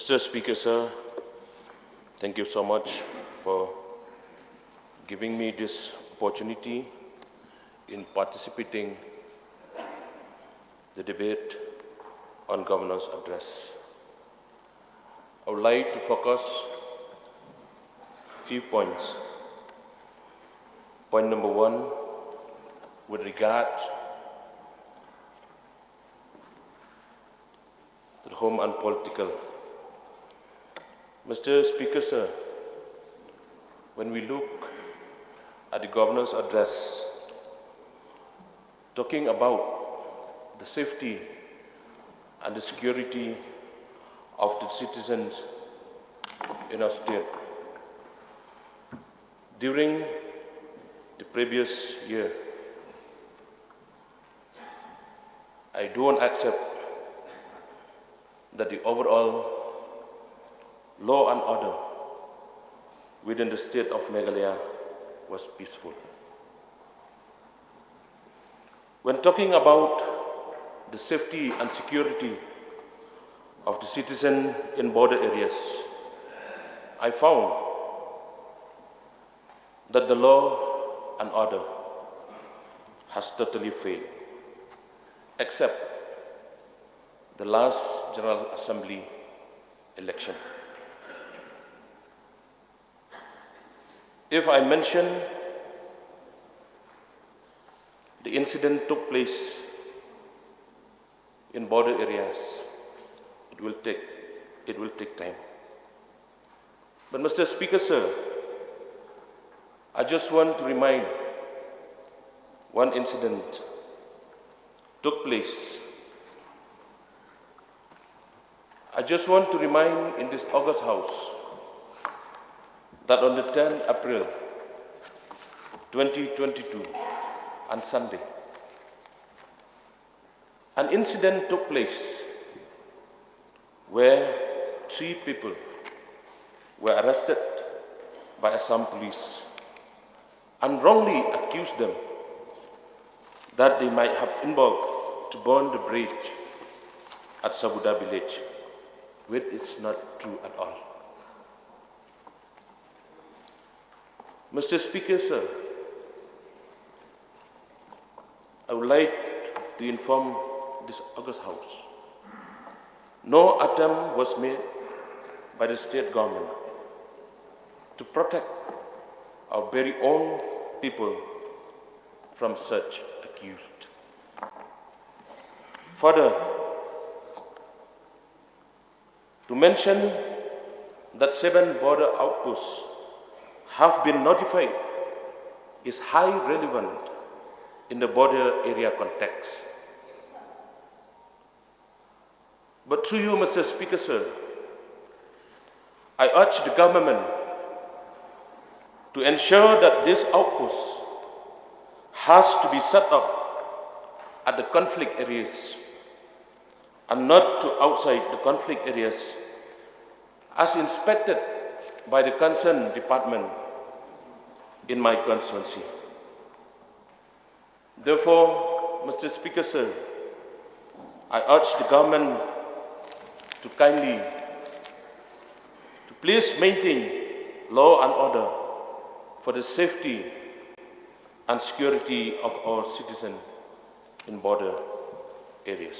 Mr. Speaker, sir, thank you so much for giving me this opportunity in participating the debate on Governor's address. I would like to focus a few points. Point number one, with regard to the home and political. Mr. Speaker, sir, when we look at the Governor's address, talking about the safety and the security of the citizens in our state, during the previous year, I don't accept that the overall law and order within the state of Meghalaya was peaceful. When talking about the safety and security of the citizen in border areas, I found that the law and order has totally failed, except the last General Assembly election. If I mention the incident took place in border areas, it will take time. But Mr. Speaker, sir, I just want to remind one incident took place. I just want to remind in this August House that on the 10th April 2022, on Sunday, an incident took place where 3 people were arrested by Assam police and wrongly accused them that they might have involved to burn the bridge at Sabuda village, which is not true at all. Mr. Speaker, sir, I would like to inform this August House, no attempt was made by the state government to protect our very own people from such accused. Further, to mention that 7 border outposts have been notified is highly relevant in the border area context. But through you, Mr. Speaker, sir, I urge the government to ensure that this outpost has to be set up at the conflict areas and not to outside the conflict areas as inspected by the concerned department in my constituency. Therefore, Mr. Speaker, sir, I urge the government to please maintain law and order for the safety and security of our citizens in border areas.